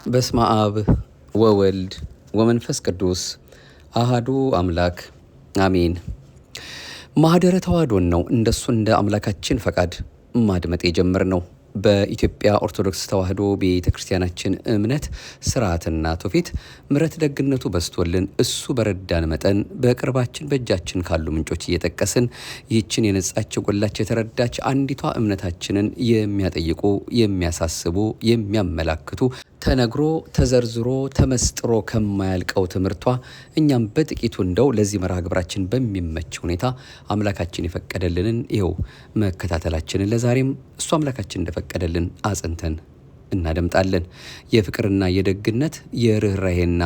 በስመ አብ ወወልድ ወመንፈስ ቅዱስ አሃዱ አምላክ አሜን። ማህደረ ተዋሕዶን ነው እንደሱ እንደ አምላካችን ፈቃድ ማድመጥ የጀመርነው። በኢትዮጵያ ኦርቶዶክስ ተዋሕዶ ቤተ ክርስቲያናችን እምነት ስርዓትና ትውፊት ምሕረት ደግነቱ በስቶልን እሱ በረዳን መጠን በቅርባችን በእጃችን ካሉ ምንጮች እየጠቀስን ይህችን የነጻች የጎላች የተረዳች አንዲቷ እምነታችንን የሚያጠይቁ የሚያሳስቡ የሚያመላክቱ ተነግሮ ተዘርዝሮ ተመስጥሮ ከማያልቀው ትምህርቷ እኛም በጥቂቱ እንደው ለዚህ መርሃ ግብራችን በሚመች ሁኔታ አምላካችን የፈቀደልንን ይኸው መከታተላችንን ለዛሬም እሱ አምላካችን እንደፈቀደልን አጽንተን እናደምጣለን። የፍቅርና የደግነት የርኅራኄና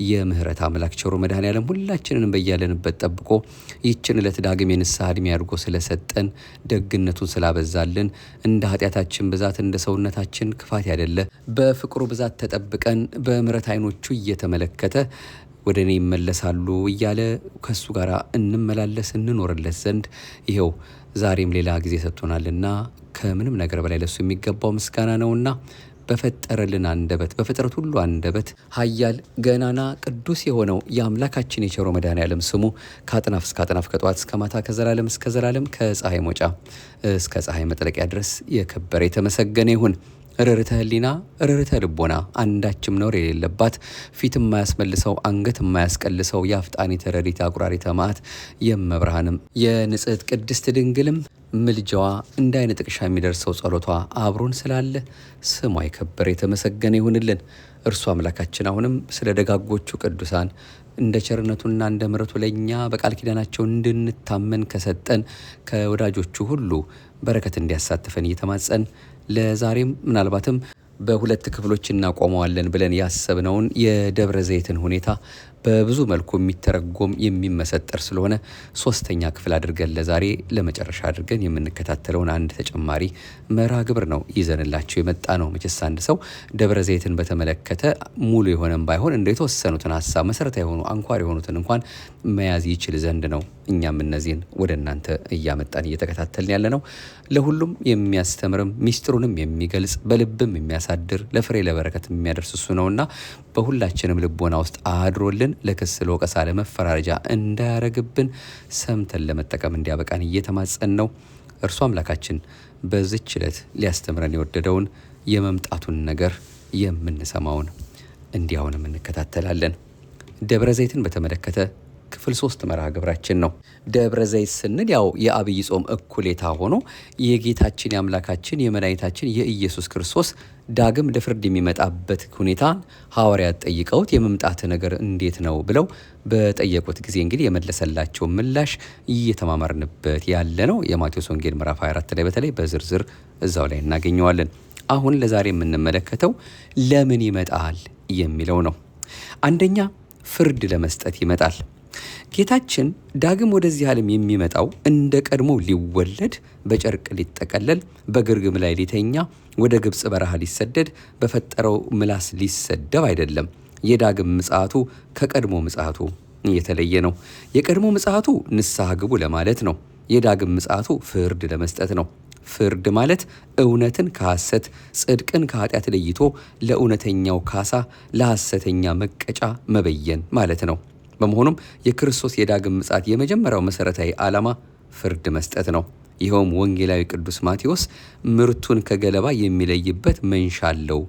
የምህረት አምላክ ቸሩ መድኃኔዓለም ሁላችንንም በያለንበት ጠብቆ ይህችን ዕለት ዳግም የንስሐ ዕድሜ አድርጎ ስለሰጠን ደግነቱን ስላበዛልን እንደ ኃጢአታችን ብዛት እንደ ሰውነታችን ክፋት ያደለ በፍቅሩ ብዛት ተጠብቀን በምህረት ዓይኖቹ እየተመለከተ ወደ እኔ ይመለሳሉ እያለ ከእሱ ጋር እንመላለስ እንኖርለት ዘንድ ይኸው ዛሬም ሌላ ጊዜ ሰጥቶናልና ከምንም ነገር በላይ ለሱ የሚገባው ምስጋና ነውና በፈጠረልን አንደበት በፍጥረት ሁሉ አንደበት ኃያል ገናና ቅዱስ የሆነው የአምላካችን የቸሮ መድኃኔዓለም ስሙ ከአጥናፍ እስከ አጥናፍ ከጠዋት እስከ ማታ ከዘላለም እስከ ዘላለም ከፀሐይ መውጫ እስከ ፀሐይ መጥለቂያ ድረስ የከበረ የተመሰገነ ይሁን። ርርተ ህሊና ርርተ ልቦና አንዳችም ነውር የሌለባት ፊት የማያስመልሰው አንገት የማያስቀልሰው የአፍጣኒ ተረዲት አቁራሪተ መዓት የመብርሃንም የንጽሕት ቅድስት ድንግልም ምልጃዋ እንደ አይነ ጥቅሻ የሚደርሰው ጸሎቷ አብሮን ስላለ ስሟ የከበረ የተመሰገነ ይሁንልን። እርሱ አምላካችን አሁንም ስለ ደጋጎቹ ቅዱሳን እንደ ቸርነቱና እንደ ምሕረቱ ለእኛ በቃል ኪዳናቸው እንድንታመን ከሰጠን ከወዳጆቹ ሁሉ በረከት እንዲያሳትፈን እየተማጸን ለዛሬም ምናልባትም በሁለት ክፍሎች እናቆመዋለን ብለን ያሰብነውን የደብረ ዘይትን ሁኔታ በብዙ መልኩ የሚተረጎም የሚመሰጠር ስለሆነ ሶስተኛ ክፍል አድርገን ለዛሬ ለመጨረሻ አድርገን የምንከታተለውን አንድ ተጨማሪ መርሃ ግብር ነው ይዘንላቸው የመጣ ነው። መቼስ አንድ ሰው ደብረ ዘይትን በተመለከተ ሙሉ የሆነም ባይሆን እንደ የተወሰኑትን ሀሳብ መሰረታዊ የሆኑ አንኳር የሆኑትን እንኳን መያዝ ይችል ዘንድ ነው እኛም እነዚህን ወደ እናንተ እያመጣን እየተከታተልን ያለ ነው። ለሁሉም የሚያስተምርም ሚስጥሩንም የሚገልጽ በልብም የሚያሳድር ለፍሬ ለበረከት የሚያደርስ እሱ ነውና በሁላችንም ልቦና ውስጥ አድሮልን ለክስ ለወቀሳ ለመፈራረጃ እንዳያረግብን ሰምተን ለመጠቀም እንዲያበቃን እየተማጸን ነው። እርሱ አምላካችን በዚች ዕለት ሊያስተምረን የወደደውን የመምጣቱን ነገር የምንሰማውን እንዲያውንም እንከታተላለን። ደብረ ዘይትን በተመለከተ ክፍል 3 መርሃ ግብራችን ነው። ደብረ ዘይት ስንል ያው የአብይ ጾም እኩሌታ ሆኖ የጌታችን የአምላካችን የመድኃኒታችን የኢየሱስ ክርስቶስ ዳግም ለፍርድ የሚመጣበት ሁኔታ ሐዋርያት ጠይቀውት የመምጣት ነገር እንዴት ነው ብለው በጠየቁት ጊዜ እንግዲህ የመለሰላቸው ምላሽ እየተማማርንበት ያለ ነው። የማቴዎስ ወንጌል ምዕራፍ 24 ላይ በተለይ በዝርዝር እዛው ላይ እናገኘዋለን። አሁን ለዛሬ የምንመለከተው ለምን ይመጣል የሚለው ነው። አንደኛ ፍርድ ለመስጠት ይመጣል። ጌታችን ዳግም ወደዚህ ዓለም የሚመጣው እንደ ቀድሞ ሊወለድ በጨርቅ ሊጠቀለል በግርግም ላይ ሊተኛ ወደ ግብፅ በረሃ ሊሰደድ በፈጠረው ምላስ ሊሰደብ አይደለም። የዳግም ምጽአቱ ከቀድሞ ምጽአቱ የተለየ ነው። የቀድሞ ምጽአቱ ንስሐ ግቡ ለማለት ነው። የዳግም ምጽአቱ ፍርድ ለመስጠት ነው። ፍርድ ማለት እውነትን ከሐሰት ጽድቅን ከኃጢአት ለይቶ ለእውነተኛው ካሳ ለሐሰተኛ መቀጫ መበየን ማለት ነው። በመሆኑም የክርስቶስ የዳግም ምጽአት የመጀመሪያው መሰረታዊ ዓላማ ፍርድ መስጠት ነው። ይኸውም ወንጌላዊ ቅዱስ ማቴዎስ ምርቱን ከገለባ የሚለይበት መንሻ አለው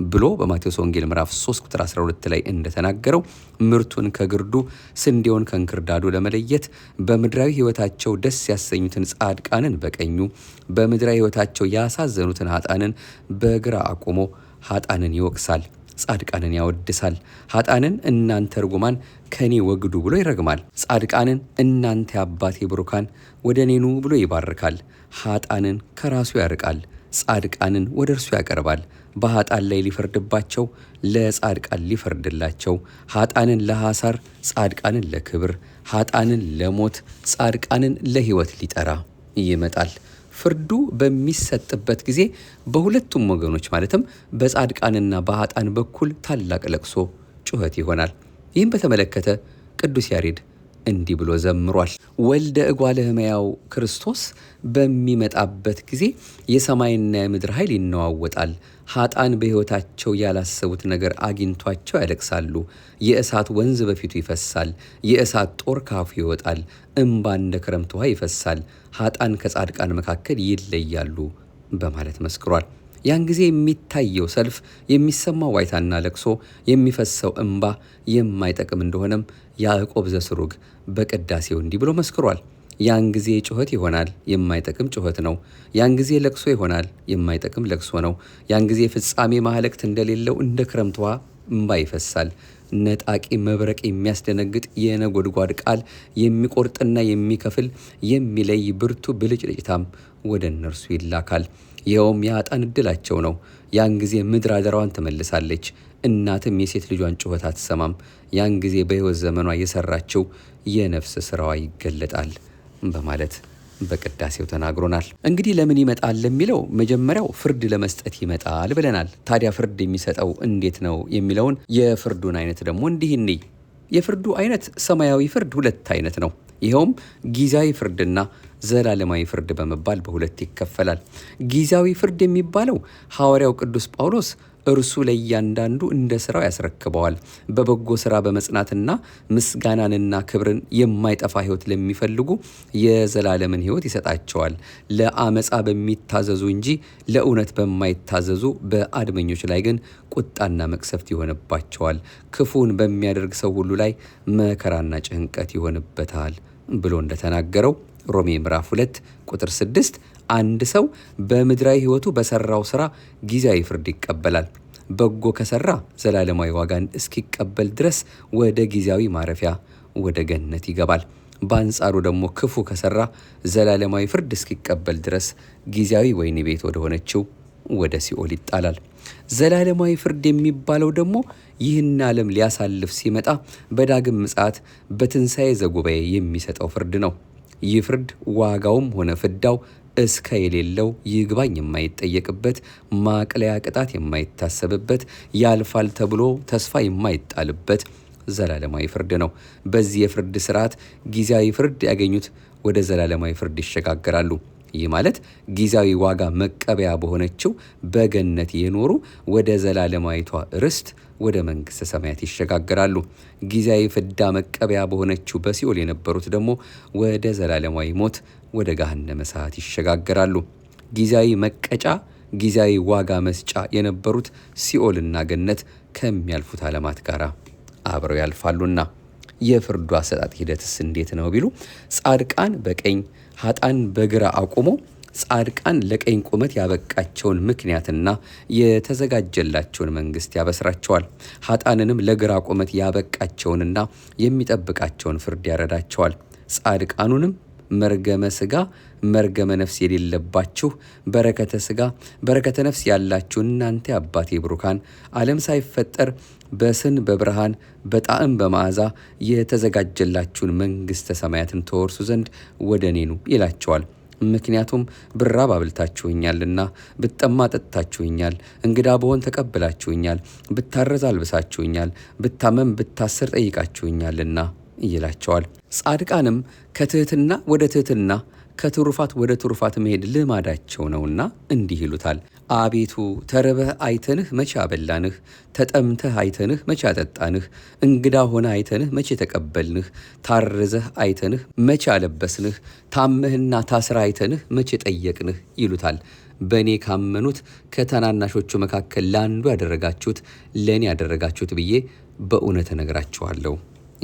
ብሎ በማቴዎስ ወንጌል ምዕራፍ 3 ቁጥር 12 ላይ እንደተናገረው ምርቱን ከግርዱ ስንዴውን ከእንክርዳዱ ለመለየት በምድራዊ ሕይወታቸው ደስ ያሰኙትን ጻድቃንን በቀኙ በምድራዊ ሕይወታቸው ያሳዘኑትን ኃጥአንን በግራ አቁሞ ኃጥአንን ይወቅሳል፣ ጻድቃንን ያወድሳል። ኃጥአንን እናንተ ርጉማን ከኔ ወግዱ ብሎ ይረግማል። ጻድቃንን እናንተ አባቴ ብሩካን ወደ እኔ ኑ ብሎ ይባርካል። ኃጥአንን ከራሱ ያርቃል፣ ጻድቃንን ወደ እርሱ ያቀርባል። በኃጥአን ላይ ሊፈርድባቸው ለጻድቃን ሊፈርድላቸው ኃጥአንን ለሐሳር ጻድቃንን ለክብር ኃጥአንን ለሞት ጻድቃንን ለሕይወት ሊጠራ ይመጣል። ፍርዱ በሚሰጥበት ጊዜ በሁለቱም ወገኖች ማለትም በጻድቃንና በኃጥአን በኩል ታላቅ ለቅሶ ጩኸት ይሆናል። ይህም በተመለከተ ቅዱስ ያሬድ እንዲህ ብሎ ዘምሯል። ወልደ እጓለ እመሕያው ክርስቶስ በሚመጣበት ጊዜ የሰማይና የምድር ኃይል ይነዋወጣል፣ ኃጥአን በሕይወታቸው ያላሰቡት ነገር አግኝቷቸው ያለቅሳሉ። የእሳት ወንዝ በፊቱ ይፈሳል፣ የእሳት ጦር ካፉ ይወጣል። እምባ እንደ ክረምት ውሃ ይፈሳል። ኃጥአን ከጻድቃን መካከል ይለያሉ በማለት መስክሯል። ያን ጊዜ የሚታየው ሰልፍ፣ የሚሰማው ዋይታና ለቅሶ፣ የሚፈሰው እምባ የማይጠቅም እንደሆነም ያዕቆብ ዘስሩግ በቅዳሴው እንዲህ ብሎ መስክሯል። ያን ጊዜ ጩኸት ይሆናል፣ የማይጠቅም ጩኸት ነው። ያን ጊዜ ለቅሶ ይሆናል፣ የማይጠቅም ለቅሶ ነው። ያን ጊዜ ፍጻሜ ማህለቅት እንደሌለው እንደ ክረምት ውሃ እምባ ይፈሳል። ነጣቂ መብረቅ የሚያስደነግጥ የነጎድጓድ ቃል የሚቆርጥና የሚከፍል የሚለይ ብርቱ ብልጭልጭታም ወደ እነርሱ ይላካል። ይኸውም የኃጥአን ዕድላቸው ነው። ያን ጊዜ ምድር አደራዋን ትመልሳለች፣ እናትም የሴት ልጇን ጩኸት አትሰማም። ያን ጊዜ በሕይወት ዘመኗ የሰራችው የነፍስ ሥራዋ ይገለጣል በማለት በቅዳሴው ተናግሮናል። እንግዲህ ለምን ይመጣል ለሚለው መጀመሪያው ፍርድ ለመስጠት ይመጣል ብለናል። ታዲያ ፍርድ የሚሰጠው እንዴት ነው የሚለውን የፍርዱን አይነት ደግሞ እንዲህ እንይ። የፍርዱ አይነት ሰማያዊ ፍርድ ሁለት አይነት ነው። ይኸውም ጊዜያዊ ፍርድና ዘላለማዊ ፍርድ በመባል በሁለት ይከፈላል። ጊዜያዊ ፍርድ የሚባለው ሐዋርያው ቅዱስ ጳውሎስ እርሱ ለእያንዳንዱ እንደ ሥራው ያስረክበዋል። በበጎ ሥራ በመጽናትና ምስጋናንና ክብርን የማይጠፋ ሕይወት ለሚፈልጉ የዘላለምን ሕይወት ይሰጣቸዋል። ለአመፃ በሚታዘዙ እንጂ ለእውነት በማይታዘዙ በአድመኞች ላይ ግን ቁጣና መቅሰፍት ይሆንባቸዋል። ክፉን በሚያደርግ ሰው ሁሉ ላይ መከራና ጭንቀት ይሆንበታል ብሎ እንደተናገረው ሮሜ ምዕራፍ 2 ቁጥር 6 አንድ ሰው በምድራዊ ሕይወቱ በሰራው ሥራ ጊዜያዊ ፍርድ ይቀበላል። በጎ ከሰራ ዘላለማዊ ዋጋን እስኪቀበል ድረስ ወደ ጊዜያዊ ማረፊያ ወደ ገነት ይገባል። በአንጻሩ ደግሞ ክፉ ከሰራ ዘላለማዊ ፍርድ እስኪቀበል ድረስ ጊዜያዊ ወህኒ ቤት ወደ ሆነችው ወደ ሲኦል ይጣላል። ዘላለማዊ ፍርድ የሚባለው ደግሞ ይህን ዓለም ሊያሳልፍ ሲመጣ በዳግም ምጽአት በትንሣኤ ዘጉባኤ የሚሰጠው ፍርድ ነው። ይህ ፍርድ ዋጋውም ሆነ ፍዳው እስከ የሌለው ይግባኝ የማይጠየቅበት ማቅለያ ቅጣት የማይታሰብበት ያልፋል ተብሎ ተስፋ የማይጣልበት ዘላለማዊ ፍርድ ነው። በዚህ የፍርድ ስርዓት ጊዜያዊ ፍርድ ያገኙት ወደ ዘላለማዊ ፍርድ ይሸጋገራሉ። ይህ ማለት ጊዜያዊ ዋጋ መቀበያ በሆነችው በገነት የኖሩ ወደ ዘላለማዊቷ ርስት ወደ መንግሥተ ሰማያት ይሸጋገራሉ። ጊዜያዊ ፍዳ መቀበያ በሆነችው በሲኦል የነበሩት ደግሞ ወደ ዘላለማዊ ሞት ወደ ገሃነመ እሳት ይሸጋገራሉ። ጊዜያዊ መቀጫ፣ ጊዜያዊ ዋጋ መስጫ የነበሩት ሲኦልና ገነት ከሚያልፉት ዓለማት ጋር አብረው ያልፋሉና የፍርዱ አሰጣጥ ሂደትስ እንዴት ነው ቢሉ ጻድቃን በቀኝ ኃጥአን በግራ አቁሞ ጻድቃን ለቀኝ ቁመት ያበቃቸውን ምክንያትና የተዘጋጀላቸውን መንግሥት ያበስራቸዋል። ኃጥአንንም ለግራ ቁመት ያበቃቸውንና የሚጠብቃቸውን ፍርድ ያረዳቸዋል። ጻድቃኑንም መርገመ ሥጋ መርገመ ነፍስ የሌለባችሁ በረከተ ሥጋ በረከተ ነፍስ ያላችሁ እናንተ አባቴ ብሩካን ዓለም ሳይፈጠር በስን በብርሃን በጣዕም በመዓዛ የተዘጋጀላችሁን መንግሥተ ሰማያትን ተወርሱ ዘንድ ወደ እኔ ኑ ይላቸዋል። ምክንያቱም ብራብ አብልታችሁኛልና፣ ብጠማ ጠጥታችሁኛል፣ እንግዳ ብሆን ተቀብላችሁኛል፣ ብታረዝ አልብሳችሁኛል፣ ብታመም ብታስር ጠይቃችሁኛልና ይላቸዋል። ጻድቃንም ከትሕትና ወደ ትሕትና ከትሩፋት ወደ ትሩፋት መሄድ ልማዳቸው ነውና እንዲህ ይሉታል። አቤቱ ተርበህ አይተንህ መቼ አበላንህ? ተጠምተህ አይተንህ መቼ አጠጣንህ? እንግዳ ሆነ አይተንህ መቼ ተቀበልንህ? ታርዘህ አይተንህ መቼ አለበስንህ? ታመህና ታስራ አይተንህ መቼ ጠየቅንህ? ይሉታል። በእኔ ካመኑት ከታናናሾቹ መካከል ለአንዱ ያደረጋችሁት ለእኔ ያደረጋችሁት ብዬ በእውነት እነግራችኋለሁ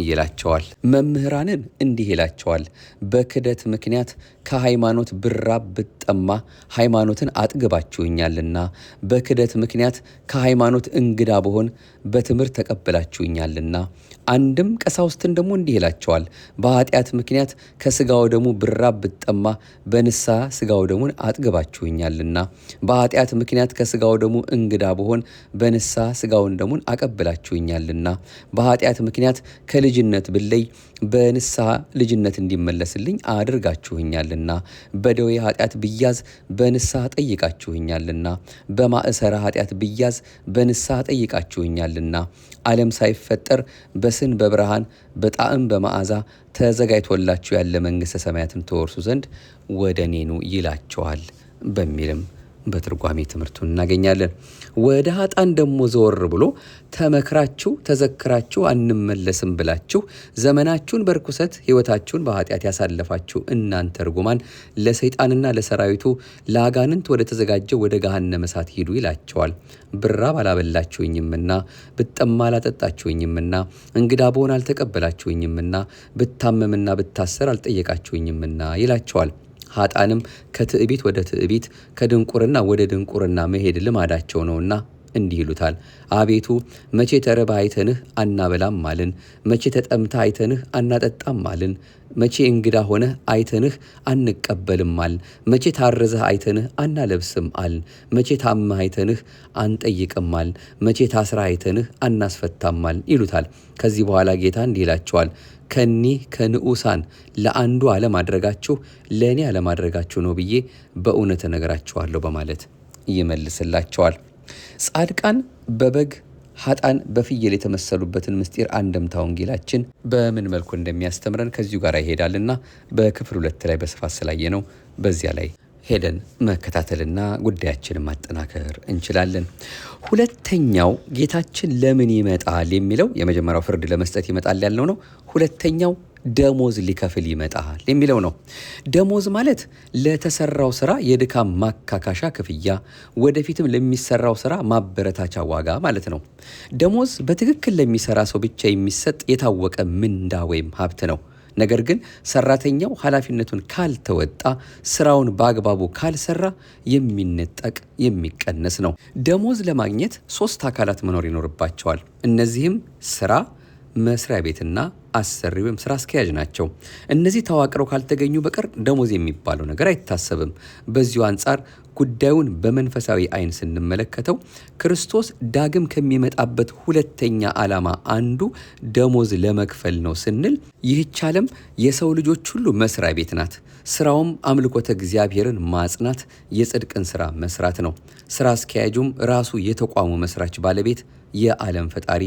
ይላቸዋል። መምህራንን እንዲህ ይላቸዋል። በክደት ምክንያት ከሃይማኖት ብራብ ብጠማ ሃይማኖትን አጥግባችሁኛልና፣ በክደት ምክንያት ከሃይማኖት እንግዳ ብሆን በትምህርት ተቀብላችሁኛልና። አንድም ቀሳውስትን ደግሞ እንዲህ ይላቸዋል። በኃጢአት ምክንያት ከሥጋው ደሙ ብራብ ብጠማ በንስሐ ሥጋው ደሙን አጥግባችሁኛልና፣ በኃጢአት ምክንያት ከሥጋው ደሙ እንግዳ ብሆን በንስሐ ሥጋውን ደሙን አቀብላችሁኛልና፣ በኃጢአት ምክንያት ከልጅነት ብለይ በንስሐ ልጅነት እንዲመለስልኝ አድርጋችሁኛልና፣ በደዌ ኃጢአት ብያዝ በንስሐ ጠይቃችሁኛልና፣ በማእሰረ ኃጢአት ብያዝ በንስሐ ጠይቃችሁኛልና፣ ዓለም ሳይፈጠር በስን በብርሃን በጣዕም በመዓዛ ተዘጋጅቶላችሁ ያለ መንግሥተ ሰማያትን ተወርሱ ዘንድ ወደ እኔ ኑ ይላቸዋል በሚልም በትርጓሜ ትምህርቱን እናገኛለን። ወደ ኃጥአን ደግሞ ዘወር ብሎ ተመክራችሁ ተዘክራችሁ አንመለስም ብላችሁ ዘመናችሁን በርኩሰት ሕይወታችሁን በኃጢአት ያሳለፋችሁ እናንተ ርጉማን ለሰይጣንና ለሰራዊቱ ለአጋንንት ወደ ተዘጋጀው ወደ ገሃነመ እሳት ሂዱ ይላቸዋል። ብራብ አላበላችሁኝምና፣ ብጠማ አላጠጣችሁኝምና፣ እንግዳ ብሆን አልተቀበላችሁኝምና፣ ብታመምና ብታሰር አልጠየቃችሁኝምና ይላቸዋል። ኃጥአንም ከትዕቢት ወደ ትዕቢት ከድንቁርና ወደ ድንቁርና መሄድ ልማዳቸው ነውና እንዲህ ይሉታል። አቤቱ መቼ ተርበህ አይተንህ አናበላም አልን? መቼ ተጠምተህ አይተንህ አናጠጣም አልን? መቼ እንግዳ ሆነህ አይተንህ አንቀበልም አልን? መቼ ታርዘህ አይተንህ አናለብስም አልን? መቼ ታመህ አይተንህ አንጠይቅም አልን? መቼ ታስረህ አይተንህ አናስፈታም አልን? ይሉታል። ከዚህ በኋላ ጌታ እንዲህ ይላቸዋል። ከኒህ ከንዑሳን ለአንዱ አለማድረጋችሁ ለእኔ አለማድረጋችሁ ነው ብዬ በእውነት እነግራችኋለሁ በማለት ይመልስላቸዋል። ጻድቃን በበግ ኃጥአን በፍየል የተመሰሉበትን ምስጢር አንድምታ ወንጌላችን በምን መልኩ እንደሚያስተምረን ከዚሁ ጋር ይሄዳልና በክፍል 2 ላይ በስፋት ስላየ ነው በዚያ ላይ ሄደን መከታተልና ጉዳያችንን ማጠናከር እንችላለን። ሁለተኛው ጌታችን ለምን ይመጣል የሚለው የመጀመሪያው ፍርድ ለመስጠት ይመጣል ያልነው ነው። ሁለተኛው ደሞዝ ሊከፍል ይመጣል የሚለው ነው። ደሞዝ ማለት ለተሰራው ስራ የድካም ማካካሻ ክፍያ፣ ወደፊትም ለሚሰራው ስራ ማበረታቻ ዋጋ ማለት ነው። ደሞዝ በትክክል ለሚሰራ ሰው ብቻ የሚሰጥ የታወቀ ምንዳ ወይም ሀብት ነው። ነገር ግን ሰራተኛው ኃላፊነቱን ካልተወጣ፣ ስራውን በአግባቡ ካልሰራ የሚነጠቅ የሚቀነስ ነው። ደሞዝ ለማግኘት 3 አካላት መኖር ይኖርባቸዋል። እነዚህም ስራ፣ መስሪያ ቤትና አሰሪ ወይም ስራ አስኪያጅ ናቸው። እነዚህ ተዋቅረው ካልተገኙ በቀር ደሞዝ የሚባለው ነገር አይታሰብም። በዚሁ አንጻር ጉዳዩን በመንፈሳዊ አይን ስንመለከተው ክርስቶስ ዳግም ከሚመጣበት ሁለተኛ ዓላማ አንዱ ደሞዝ ለመክፈል ነው ስንል ይህች ዓለም የሰው ልጆች ሁሉ መስሪያ ቤት ናት። ስራውም አምልኮተ እግዚአብሔርን ማጽናት፣ የጽድቅን ስራ መስራት ነው። ስራ አስኪያጁም ራሱ የተቋሙ መስራች ባለቤት የዓለም ፈጣሪ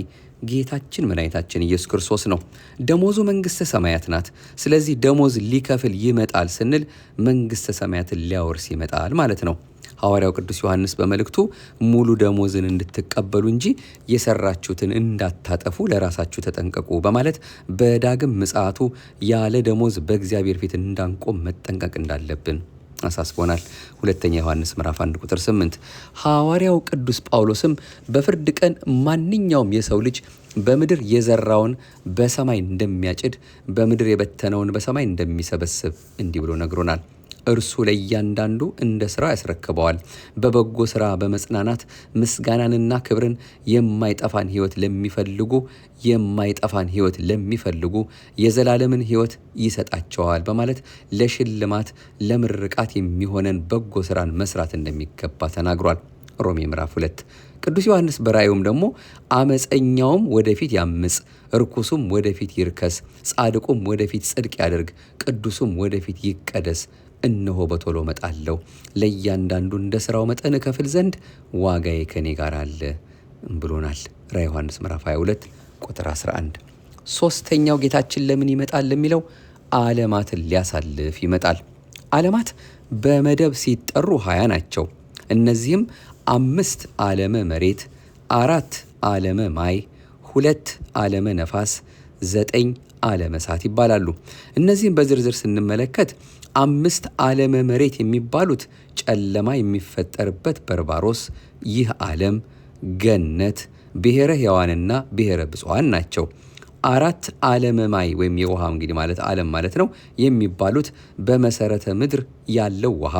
ጌታችን መድኃኒታችን ኢየሱስ ክርስቶስ ነው። ደሞዙ መንግሥተ ሰማያት ናት። ስለዚህ ደሞዝ ሊከፍል ይመጣል ስንል መንግሥተ ሰማያትን ሊያወርስ ይመጣል ማለት ነው። ሐዋርያው ቅዱስ ዮሐንስ በመልእክቱ ሙሉ ደሞዝን እንድትቀበሉ እንጂ የሰራችሁትን እንዳታጠፉ ለራሳችሁ ተጠንቀቁ በማለት በዳግም ምጽአቱ ያለ ደሞዝ በእግዚአብሔር ፊት እንዳንቆም መጠንቀቅ እንዳለብን አሳስቦናል። ሁለተኛ ዮሐንስ ምዕራፍ 1 ቁጥር 8። ሐዋርያው ቅዱስ ጳውሎስም በፍርድ ቀን ማንኛውም የሰው ልጅ በምድር የዘራውን በሰማይ እንደሚያጭድ፣ በምድር የበተነውን በሰማይ እንደሚሰበስብ እንዲህ ብሎ ነግሮናል። እርሱ ለእያንዳንዱ እንደ ሥራው ያስረክበዋል። በበጎ ሥራ በመጽናናት ምስጋናንና ክብርን የማይጠፋን ሕይወት ለሚፈልጉ የዘላለምን ሕይወት ይሰጣቸዋል በማለት ለሽልማት ለምርቃት የሚሆነን በጎ ሥራን መስራት እንደሚገባ ተናግሯል። ሮሜ ምዕራፍ 2። ቅዱስ ዮሐንስ በራእዩም ደግሞ አመፀኛውም ወደፊት ያምፅ፣ ርኩሱም ወደፊት ይርከስ፣ ጻድቁም ወደፊት ጽድቅ ያደርግ፣ ቅዱሱም ወደፊት ይቀደስ፣ እነሆ በቶሎ እመጣለሁ፣ ለእያንዳንዱ እንደ ሥራው መጠን እከፍል ዘንድ ዋጋዬ ከኔ ጋር አለ ብሎናል። ራዕየ ዮሐንስ ምዕራፍ 22 ቁጥር 11። ሶስተኛው ጌታችን ለምን ይመጣል ለሚለው ዓለማትን ሊያሳልፍ ይመጣል። ዓለማት በመደብ ሲጠሩ 20 ናቸው። እነዚህም 5 ዓለመ መሬት፣ 4 ዓለመ ማይ፣ 2 ዓለመ ነፋስ፣ 9 ዓለመ እሳት ይባላሉ። እነዚህም በዝርዝር ስንመለከት 5 ዓለመ መሬት የሚባሉት ጨለማ የሚፈጠርበት በርባሮስ፣ ይህ ዓለም፣ ገነት፣ ብሔረ ሕያዋንና ብሔረ ብፁዓን ናቸው። 4 ዓለመ ማይ ወይም የውሃ እንግዲህ ማለት ዓለም ማለት ነው የሚባሉት በመሰረተ ምድር ያለው ውሃ፣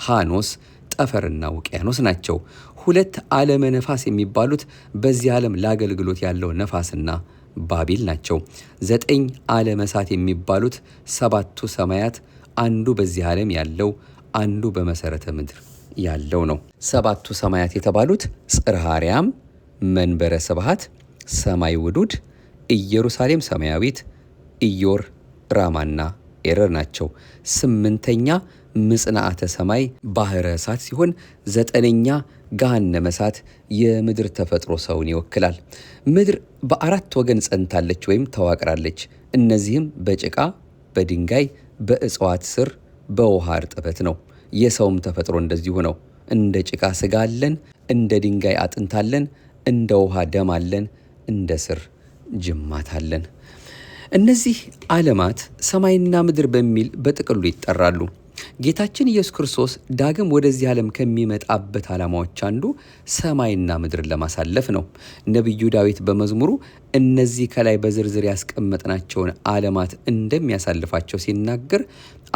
ሃኖስ፣ ጠፈርና ውቅያኖስ ናቸው። 2 ዓለመ ነፋስ የሚባሉት በዚህ ዓለም ለአገልግሎት ያለው ነፋስና ባቢል ናቸው። 9 ዓለመ እሳት የሚባሉት 7ቱ ሰማያት፣ አንዱ በዚህ ዓለም ያለው አንዱ በመሰረተ ምድር ያለው ነው። 7ቱ ሰማያት የተባሉት ጽርሐ አርያም፣ መንበረ ስብሐት፣ ሰማይ ውዱድ፣ ኢየሩሳሌም ሰማያዊት፣ ኢዮር፣ ራማና ኤረር ናቸው። 8ኛ ምጽናዓተ ሰማይ ባሕረ እሳት ሲሆን 9ኛ ገሃነመ እሳት የምድር ተፈጥሮ ሰውን ይወክላል። ምድር በ4 ወገን ጸንታለች ወይም ተዋቅራለች። እነዚህም በጭቃ፣ በድንጋይ፣ በእጽዋት ስር፣ በውሃ እርጥበት ነው። የሰውም ተፈጥሮ እንደዚሁ ነው። እንደ ጭቃ ሥጋ አለን፣ እንደ ድንጋይ አጥንት አለን፣ እንደ ውሃ ደም አለን፣ እንደ ሥር ጅማት አለን። እነዚህ ዓለማት ሰማይና ምድር በሚል በጥቅሉ ይጠራሉ። ጌታችን ኢየሱስ ክርስቶስ ዳግም ወደዚህ ዓለም ከሚመጣበት ዓላማዎች አንዱ ሰማይና ምድርን ለማሳለፍ ነው። ነቢዩ ዳዊት በመዝሙሩ እነዚህ ከላይ በዝርዝር ያስቀመጥናቸውን ዓለማት እንደሚያሳልፋቸው ሲናገር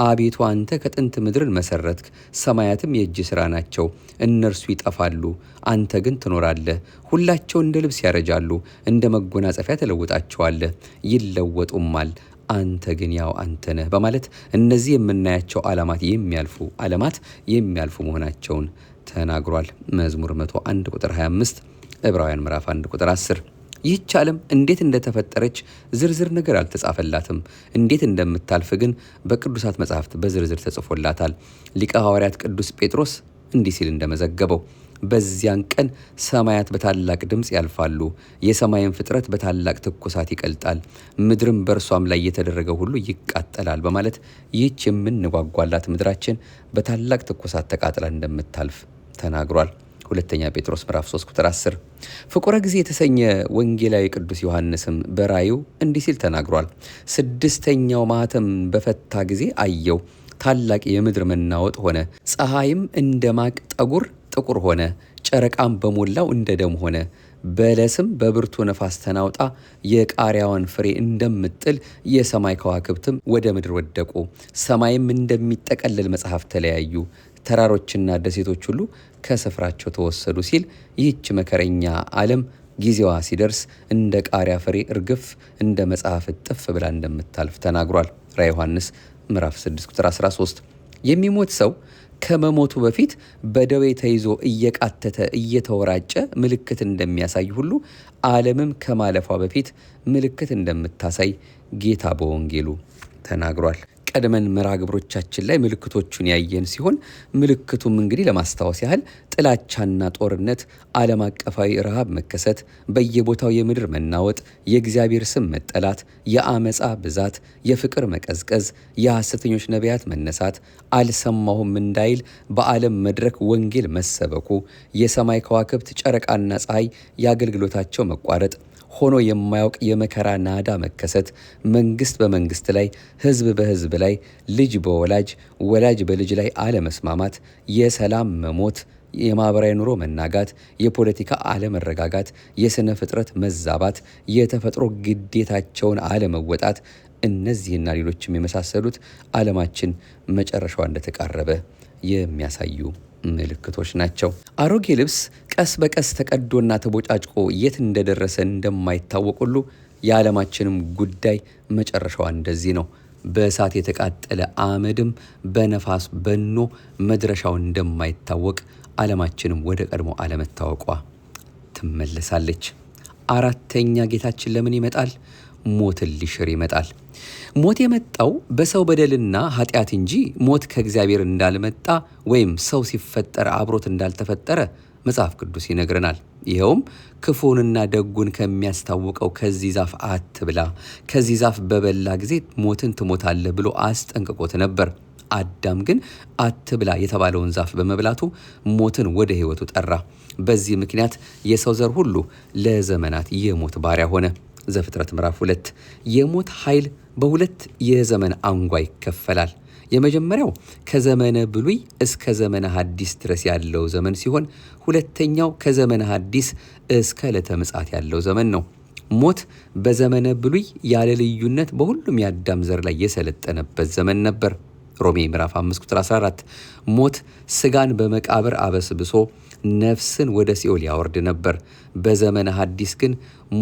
አቤቱ አንተ ከጥንት ምድርን መሰረትክ፣ ሰማያትም የእጅ ሥራ ናቸው። እነርሱ ይጠፋሉ፣ አንተ ግን ትኖራለህ። ሁላቸው እንደ ልብስ ያረጃሉ፣ እንደ መጎናጸፊያ ትለውጣቸዋለህ፣ ይለወጡማል፣ አንተ ግን ያው አንተ ነህ በማለት እነዚህ የምናያቸው ዓለማት የሚያልፉ መሆናቸውን ተናግሯል። መዝሙር 101 ቁጥር 25፣ ዕብራውያን ምዕራፍ 1 ቁጥር 10። ይህች ዓለም እንዴት እንደተፈጠረች ዝርዝር ነገር አልተጻፈላትም። እንዴት እንደምታልፍ ግን በቅዱሳት መጻሕፍት በዝርዝር ተጽፎላታል። ሊቀ ሐዋርያት ቅዱስ ጴጥሮስ እንዲህ ሲል እንደመዘገበው በዚያን ቀን ሰማያት በታላቅ ድምፅ ያልፋሉ፣ የሰማይን ፍጥረት በታላቅ ትኩሳት ይቀልጣል፣ ምድርም በእርሷም ላይ የተደረገ ሁሉ ይቃጠላል በማለት ይህች የምንጓጓላት ምድራችን በታላቅ ትኩሳት ተቃጥላ እንደምታልፍ ተናግሯል። ሁለተኛ ጴጥሮስ ምዕራፍ 3 ቁጥር 10። ፍቁረ ጊዜ የተሰኘ ወንጌላዊ ቅዱስ ዮሐንስም በራእዩ እንዲህ ሲል ተናግሯል። 6ኛው ማኅተም በፈታ ጊዜ አየው፣ ታላቅ የምድር መናወጥ ሆነ፣ ፀሐይም እንደ ማቅ ጠጉር ጥቁር ሆነ፣ ጨረቃም በሞላው እንደ ደም ሆነ፣ በለስም በብርቱ ነፋስ ተናውጣ የቃሪያዋን ፍሬ እንደምጥል የሰማይ ከዋክብትም ወደ ምድር ወደቁ፣ ሰማይም እንደሚጠቀልል መጽሐፍ ተለያዩ፣ ተራሮችና ደሴቶች ሁሉ ከስፍራቸው ተወሰዱ ሲል ይህች መከረኛ ዓለም ጊዜዋ ሲደርስ እንደ ቃሪያ ፍሬ እርግፍ እንደ መጽሐፍ እጥፍ ብላ እንደምታልፍ ተናግሯል። ራዕየ ዮሐንስ ምዕራፍ 6 ቁጥር 13። የሚሞት ሰው ከመሞቱ በፊት በደዌ ተይዞ እየቃተተ እየተወራጨ ምልክት እንደሚያሳይ ሁሉ ዓለምም ከማለፏ በፊት ምልክት እንደምታሳይ ጌታ በወንጌሉ ተናግሯል። ቀድመን መርሃ ግብሮቻችን ላይ ምልክቶቹን ያየን ሲሆን ምልክቱም እንግዲህ ለማስታወስ ያህል ጥላቻና ጦርነት፣ ዓለም አቀፋዊ ረሃብ መከሰት፣ በየቦታው የምድር መናወጥ፣ የእግዚአብሔር ስም መጠላት፣ የአመፃ ብዛት፣ የፍቅር መቀዝቀዝ፣ የሐሰተኞች ነቢያት መነሳት፣ አልሰማሁም እንዳይል በዓለም መድረክ ወንጌል መሰበኩ፣ የሰማይ ከዋክብት ጨረቃና ፀሐይ የአገልግሎታቸው መቋረጥ፣ ሆኖ የማያውቅ የመከራ ናዳ መከሰት፣ መንግስት በመንግስት ላይ፣ ህዝብ በህዝብ ላይ፣ ልጅ በወላጅ ወላጅ በልጅ ላይ አለመስማማት፣ የሰላም መሞት፣ የማህበራዊ ኑሮ መናጋት፣ የፖለቲካ አለመረጋጋት፣ የስነ ፍጥረት መዛባት፣ የተፈጥሮ ግዴታቸውን አለመወጣት፣ እነዚህና ሌሎችም የመሳሰሉት ዓለማችን መጨረሻዋ እንደተቃረበ የሚያሳዩ ምልክቶች ናቸው። አሮጌ ልብስ ቀስ በቀስ ተቀዶና ተቦጫጭቆ የት እንደደረሰ እንደማይታወቅ ሁሉ የዓለማችንም ጉዳይ መጨረሻዋ እንደዚህ ነው። በእሳት የተቃጠለ አመድም በነፋስ በኖ መድረሻው እንደማይታወቅ ዓለማችንም ወደ ቀድሞ አለመታወቋ ትመለሳለች። አራተኛ ጌታችን ለምን ይመጣል? ሞትን ሊሽር ይመጣል። ሞት የመጣው በሰው በደልና ኃጢአት እንጂ ሞት ከእግዚአብሔር እንዳልመጣ ወይም ሰው ሲፈጠር አብሮት እንዳልተፈጠረ መጽሐፍ ቅዱስ ይነግረናል። ይኸውም ክፉንና ደጉን ከሚያስታውቀው ከዚህ ዛፍ አትብላ፣ ከዚህ ዛፍ በበላ ጊዜ ሞትን ትሞታለህ ብሎ አስጠንቅቆት ነበር። አዳም ግን አትብላ የተባለውን ዛፍ በመብላቱ ሞትን ወደ ሕይወቱ ጠራ። በዚህ ምክንያት የሰው ዘር ሁሉ ለዘመናት የሞት ባሪያ ሆነ። ዘፍጥረት ምዕራፍ 2። የሞት ኃይል በሁለት የዘመን አንጓ ይከፈላል። የመጀመሪያው ከዘመነ ብሉይ እስከ ዘመነ ሐዲስ ድረስ ያለው ዘመን ሲሆን ሁለተኛው ከዘመነ ሐዲስ እስከ ዕለተ ምጽአት ያለው ዘመን ነው። ሞት በዘመነ ብሉይ ያለ ልዩነት በሁሉም የአዳም ዘር ላይ የሰለጠነበት ዘመን ነበር። ሮሜ ምዕራፍ 5 ቁጥር 14። ሞት ስጋን በመቃብር አበስብሶ ነፍስን ወደ ሲኦል ያወርድ ነበር። በዘመነ ሐዲስ ግን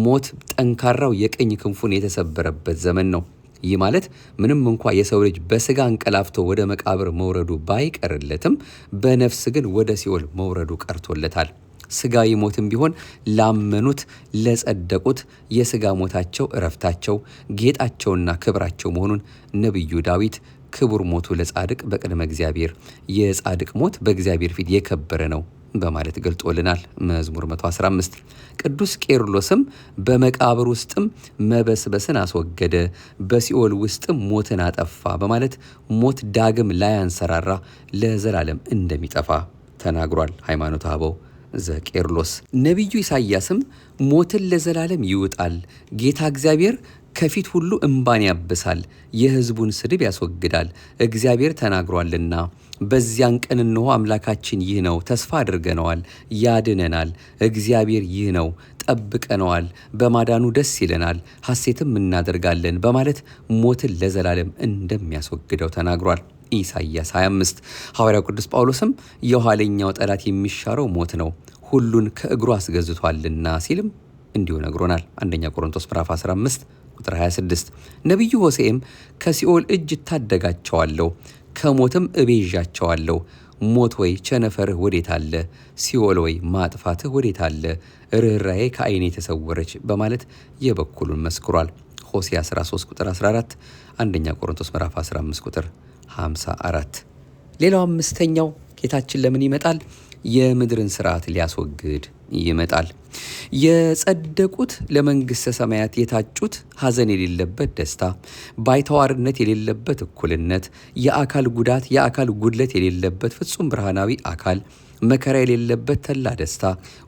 ሞት ጠንካራው የቀኝ ክንፉን የተሰበረበት ዘመን ነው። ይህ ማለት ምንም እንኳ የሰው ልጅ በስጋ እንቀላፍቶ ወደ መቃብር መውረዱ ባይቀርለትም በነፍስ ግን ወደ ሲኦል መውረዱ ቀርቶለታል። ስጋዊ ሞትም ቢሆን ላመኑት ለጸደቁት የስጋ ሞታቸው እረፍታቸው ጌጣቸውና ክብራቸው መሆኑን ነቢዩ ዳዊት ክቡር ሞቱ ለጻድቅ በቅድመ እግዚአብሔር፣ የጻድቅ ሞት በእግዚአብሔር ፊት የከበረ ነው በማለት ገልጦልናል። መዝሙር 115። ቅዱስ ቄርሎስም በመቃብር ውስጥም መበስበስን አስወገደ፣ በሲኦል ውስጥም ሞትን አጠፋ በማለት ሞት ዳግም ላያንሰራራ ለዘላለም እንደሚጠፋ ተናግሯል። ሃይማኖተ አበው ዘቄርሎስ። ነቢዩ ኢሳይያስም ሞትን ለዘላለም ይውጣል፣ ጌታ እግዚአብሔር ከፊት ሁሉ እምባን ያብሳል፣ የሕዝቡን ስድብ ያስወግዳል፣ እግዚአብሔር ተናግሯልና። በዚያን ቀን እነሆ አምላካችን ይህ ነው፣ ተስፋ አድርገነዋል፣ ያድነናል። እግዚአብሔር ይህ ነው፣ ጠብቀነዋል፣ በማዳኑ ደስ ይለናል፣ ሐሴትም እናደርጋለን በማለት ሞትን ለዘላለም እንደሚያስወግደው ተናግሯል። ኢሳይያስ 25። ሐዋርያው ቅዱስ ጳውሎስም የኋለኛው ጠላት የሚሻረው ሞት ነው፣ ሁሉን ከእግሩ አስገዝቷልና ሲልም እንዲሁ ነግሮናል። አንደኛ ቆሮንቶስ ምዕራፍ 15 ቁጥር 26። ነቢዩ ሆሴዕም ከሲኦል እጅ እታደጋቸዋለሁ፣ ከሞትም እቤዣቸዋለሁ። ሞት ወይ ቸነፈርህ ወዴት አለ? ሲኦል ወይ ማጥፋትህ ወዴት አለ? ርኅራኄ ከዓይኔ የተሰወረች በማለት የበኩሉን መስክሯል። ሆሴዕ 13 ቁጥር 14፣ አንደኛ ቆሮንቶስ ምዕራፍ 15 ቁጥር 54። ሌላው አምስተኛው ጌታችን ለምን ይመጣል? የምድርን ስርዓት ሊያስወግድ ይመጣል። የጸደቁት ለመንግሥተ ሰማያት የታጩት ሐዘን የሌለበት ደስታ፣ ባይተዋርነት የሌለበት እኩልነት፣ የአካል ጉዳት የአካል ጉድለት የሌለበት ፍጹም ብርሃናዊ አካል፣ መከራ የሌለበት ተላ ደስታ፣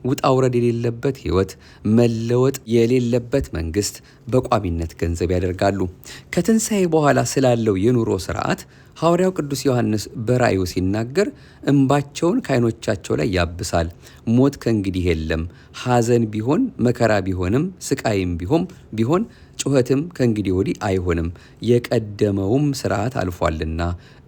ውጣ ውረድ የሌለበት ሕይወት፣ መለወጥ የሌለበት መንግሥት በቋሚነት ገንዘብ ያደርጋሉ። ከትንሣኤ በኋላ ስላለው የኑሮ ስርዓት ሐዋርያው ቅዱስ ዮሐንስ በራእዩ ሲናገር እንባቸውን ከዓይኖቻቸው ላይ ያብሳል፣ ሞት ከእንግዲህ የለም፣ ሐዘን ቢሆን መከራ ቢሆንም ስቃይም ቢሆን ጩኸትም ከእንግዲህ ወዲህ አይሆንም፣ የቀደመውም ስርዓት አልፏልና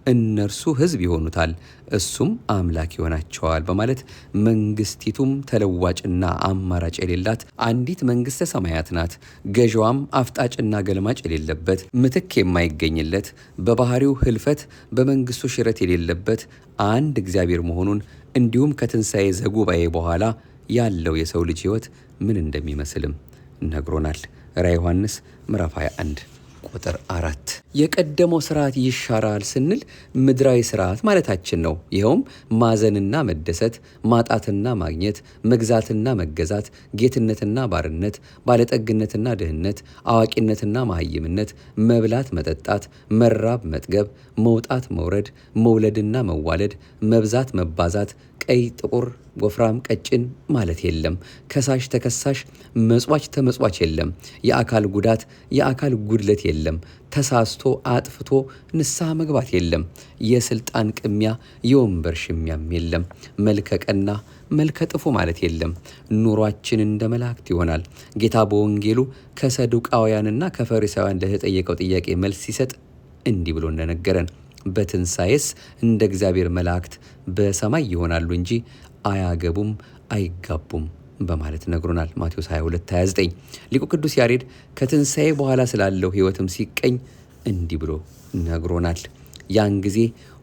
እነርሱ ሕዝብ ይሆኑታል፣ እሱም አምላክ ይሆናቸዋል በማለት መንግስቲቱም ተለዋጭና አማራጭ የሌላት አንዲት መንግሥተ ሰማያት ናት። ገዥዋም አፍጣጭና ገልማጭ የሌለበት፣ ምትክ የማይገኝለት፣ በባህሪው ህልፈት በመንግስቱ ሽረት የሌለበት አንድ እግዚአብሔር መሆኑን እንዲሁም ከትንሣኤ ዘጉባኤ በኋላ ያለው የሰው ልጅ ሕይወት ምን እንደሚመስልም ነግሮናል። ራዕየ ዮሐንስ ምዕራፍ 21 ቁጥር 4። የቀደመው ስርዓት ይሻራል ስንል ምድራዊ ስርዓት ማለታችን ነው። ይኸውም ማዘንና መደሰት፣ ማጣትና ማግኘት፣ መግዛትና መገዛት፣ ጌትነትና ባርነት፣ ባለጠግነትና ድህነት፣ አዋቂነትና መሃይምነት፣ መብላት መጠጣት፣ መራብ መጥገብ፣ መውጣት መውረድ፣ መውለድና መዋለድ፣ መብዛት መባዛት፣ ቀይ ጥቁር፣ ወፍራም ቀጭን ማለት የለም። ከሳሽ ተከሳሽ፣ መጽዋች ተመጽዋች የለም። የአካል ጉዳት የአካል ጉድለት የለም። ተሳስቶ አጥፍቶ ንስሐ መግባት የለም። የስልጣን ቅሚያ የወንበር ሽሚያም የለም። መልከ ቀና መልከ ጥፉ ማለት የለም። ኑሯችን እንደ መላእክት ይሆናል። ጌታ በወንጌሉ ከሰዱቃውያንና ከፈሪሳውያን ለተጠየቀው ጥያቄ መልስ ሲሰጥ እንዲህ ብሎ እንደነገረን በትንሣኤስ እንደ እግዚአብሔር መላእክት በሰማይ ይሆናሉ እንጂ አያገቡም አይጋቡም በማለት ነግሮናል። ማቴዎስ 22:29። ሊቁ ቅዱስ ያሬድ ከትንሣኤ በኋላ ስላለው ሕይወትም ሲቀኝ እንዲህ ብሎ ነግሮናል። ያን ጊዜ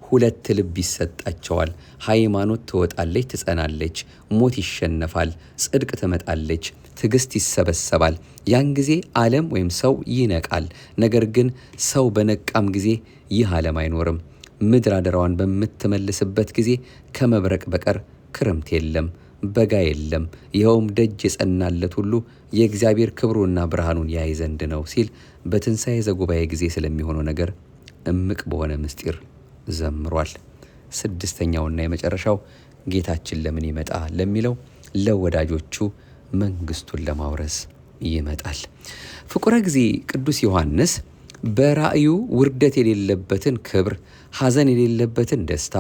ሁለት ልብ ይሰጣቸዋል። ሃይማኖት ትወጣለች ትጸናለች፣ ሞት ይሸነፋል፣ ጽድቅ ትመጣለች፣ ትዕግስት ይሰበሰባል። ያን ጊዜ ዓለም ወይም ሰው ይነቃል። ነገር ግን ሰው በነቃም ጊዜ ይህ ዓለም አይኖርም። ምድር አደራዋን በምትመልስበት ጊዜ ከመብረቅ በቀር ክረምት የለም፣ በጋ የለም። ይኸውም ደጅ የጸናለት ሁሉ የእግዚአብሔር ክብሩና ብርሃኑን ያይ ዘንድ ነው ሲል በትንሣኤ ዘጉባኤ ጊዜ ስለሚሆነው ነገር እምቅ በሆነ ምስጢር ዘምሯል። ስድስተኛውና የመጨረሻው ጌታችን ለምን ይመጣ ለሚለው ለወዳጆቹ መንግስቱን ለማውረስ ይመጣል። ፍቁረ ጊዜ ቅዱስ ዮሐንስ በራእዩ ውርደት የሌለበትን ክብር፣ ሐዘን የሌለበትን ደስታ፣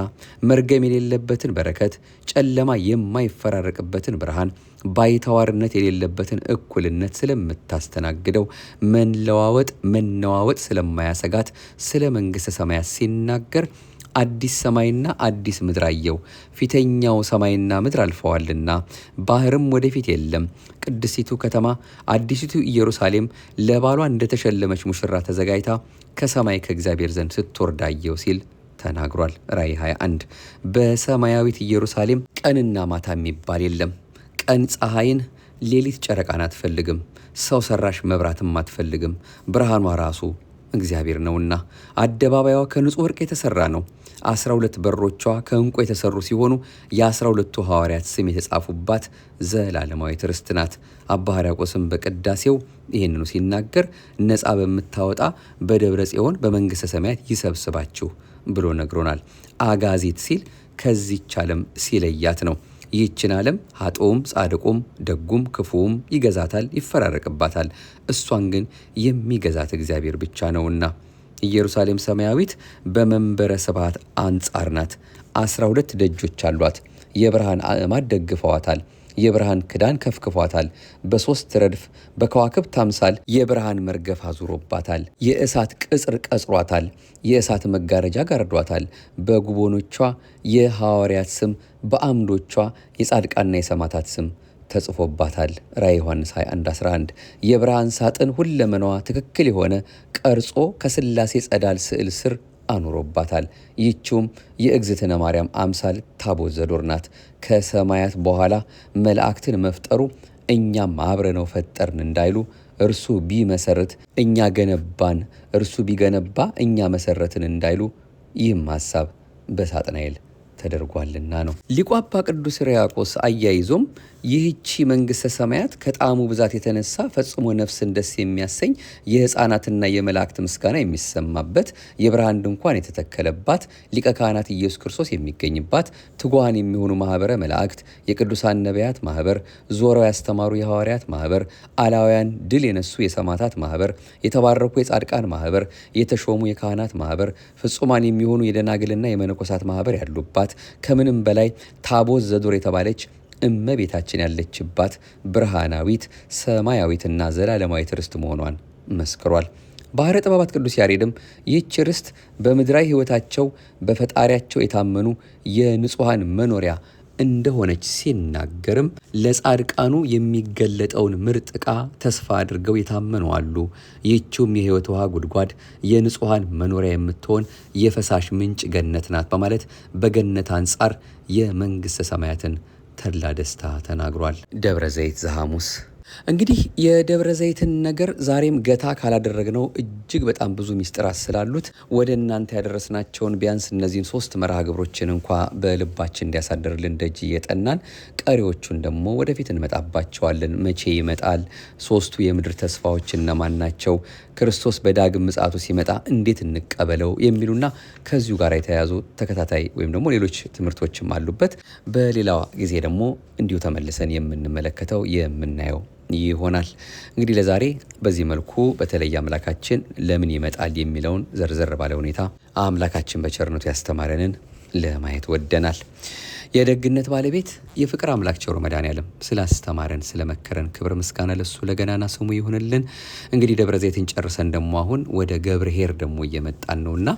መርገም የሌለበትን በረከት፣ ጨለማ የማይፈራረቅበትን ብርሃን፣ ባይተዋርነት የሌለበትን እኩልነት ስለምታስተናግደው መነዋወጥ ስለማያሰጋት ስለ መንግሥተ ሰማያት ሲናገር አዲስ ሰማይና አዲስ ምድር አየው፣ ፊተኛው ሰማይና ምድር አልፈዋልና ባህርም ወደፊት የለም። ቅድስቲቱ ከተማ አዲሲቱ ኢየሩሳሌም ለባሏ እንደተሸለመች ሙሽራ ተዘጋጅታ ከሰማይ ከእግዚአብሔር ዘንድ ስትወርድ አየው ሲል ተናግሯል። ራእይ 21። በሰማያዊት ኢየሩሳሌም ቀንና ማታ የሚባል የለም። ቀን ፀሐይን፣ ሌሊት ጨረቃን አትፈልግም። ሰው ሰራሽ መብራትም አትፈልግም። ብርሃኗ ራሱ እግዚአብሔር ነውና አደባባይዋ ከንጹህ ወርቅ የተሰራ ነው። 12 በሮቿ ከዕንቁ የተሰሩ ሲሆኑ የ12ቱ ሐዋርያት ስም የተጻፉባት ዘላለማዊት ርስት ናት። አባ ሕርያቆስም በቅዳሴው ይህንኑ ሲናገር ነፃ በምታወጣ በደብረ ጽዮን በመንግሥተ ሰማያት ይሰብስባችሁ ብሎ ነግሮናል። አጋዚት ሲል ከዚች ዓለም ሲለያት ነው። ይህችን ዓለም ኃጥኡም ጻድቁም ደጉም ክፉውም ይገዛታል፣ ይፈራረቅባታል። እሷን ግን የሚገዛት እግዚአብሔር ብቻ ነውና። ኢየሩሳሌም ሰማያዊት በመንበረ ስብሐት አንጻር ናት። 12 ደጆች አሏት። የብርሃን አዕማድ ደግፈዋታል። የብርሃን ክዳን ከፍክፏታል። በ3 ረድፍ በከዋክብት አምሳል የብርሃን መርገፍ አዙሮባታል። የእሳት ቅጽር ቀጽሯታል። የእሳት መጋረጃ ጋርዷታል። በጉቦኖቿ የሐዋርያት ስም፣ በአምዶቿ የጻድቃንና የሰማዕታት ስም ተጽፎባታል። ራዕየ ዮሐንስ 21:11 የብርሃን ሳጥን ሁለመናዋ ትክክል የሆነ ቀርጾ ከሥላሴ ጸዳል ስዕል ስር አኑሮባታል። ይህችውም የእግዝእትነ ማርያም አምሳል ታቦት ዘዶር ናት። ከሰማያት በኋላ መላእክትን መፍጠሩ እኛም አብረነው ፈጠርን እንዳይሉ እርሱ ቢመሰርት እኛ ገነባን፣ እርሱ ቢገነባ እኛ መሰረትን እንዳይሉ ይህም ሐሳብ በሳጥናኤል ተደርጓልና ነው። ሊቁ አባ ቅዱስ ሕርያቆስ አያይዞም ይህቺ መንግሥተ ሰማያት ከጣዕሙ ብዛት የተነሳ ፈጽሞ ነፍስን ደስ የሚያሰኝ የሕፃናትና የመላእክት ምስጋና የሚሰማበት የብርሃን ድንኳን የተተከለባት ሊቀ ካህናት ኢየሱስ ክርስቶስ የሚገኝባት ትጉሃን የሚሆኑ ማኅበረ መላእክት፣ የቅዱሳን ነቢያት ማኅበር፣ ዞረው ያስተማሩ የሐዋርያት ማኅበር፣ አላውያን ድል የነሱ የሰማዕታት ማኅበር፣ የተባረኩ የጻድቃን ማኅበር፣ የተሾሙ የካህናት ማኅበር፣ ፍጹማን የሚሆኑ የደናግልና የመነኮሳት ማኅበር ያሉባት ከምንም በላይ ታቦት ዘዶር የተባለች እመቤታችን ያለችባት ብርሃናዊት ሰማያዊትና ዘላለማዊት ርስት መሆኗን መስክሯል። ባሕረ ጥበባት ቅዱስ ያሬድም ይህች ርስት በምድራዊ ሕይወታቸው በፈጣሪያቸው የታመኑ የንጹሐን መኖሪያ እንደሆነች ሲናገርም ለጻድቃኑ የሚገለጠውን ምርጥ ዕቃ ተስፋ አድርገው የታመኑ አሉ። ይህችውም የሕይወት ውሃ ጉድጓድ የንጹሐን መኖሪያ የምትሆን የፈሳሽ ምንጭ ገነት ናት በማለት በገነት አንጻር የመንግሥተ ሰማያትን ተድላ ደስታ ተናግሯል። ደብረ ዘይት ዘሐሙስ እንግዲህ የደብረ ዘይትን ነገር ዛሬም ገታ ካላደረግነው እጅግ በጣም ብዙ ሚስጥራት ስላሉት ወደ እናንተ ያደረስናቸውን ቢያንስ እነዚህን 3 መርሃ ግብሮችን እንኳ በልባችን እንዲያሳደርልን ደጅ እየጠናን ቀሪዎቹን ደግሞ ወደፊት እንመጣባቸዋለን። መቼ ይመጣል? 3ቱ የምድር ተስፋዎች እነማን ናቸው? ክርስቶስ በዳግም ምጽአቱ ሲመጣ እንዴት እንቀበለው? የሚሉና ከዚሁ ጋር የተያያዙ ተከታታይ ወይም ደግሞ ሌሎች ትምህርቶችም አሉበት። በሌላ ጊዜ ደግሞ እንዲሁ ተመልሰን የምንመለከተው የምናየው ይሆናል። እንግዲህ ለዛሬ በዚህ መልኩ በተለይ አምላካችን ለምን ይመጣል የሚለውን ዘርዘር ባለ ሁኔታ አምላካችን በቸርነቱ ያስተማረንን ለማየት ወደናል። የደግነት ባለቤት የፍቅር አምላክ ቸሩ መድኃኔዓለም ስላስተማረን ስለመከረን ክብር ምስጋና ለሱ ለገናና ስሙ ይሁንልን። እንግዲህ ደብረ ዘይትን ጨርሰን ደግሞ አሁን ወደ ገብርኄር ደግሞ እየመጣን ነውና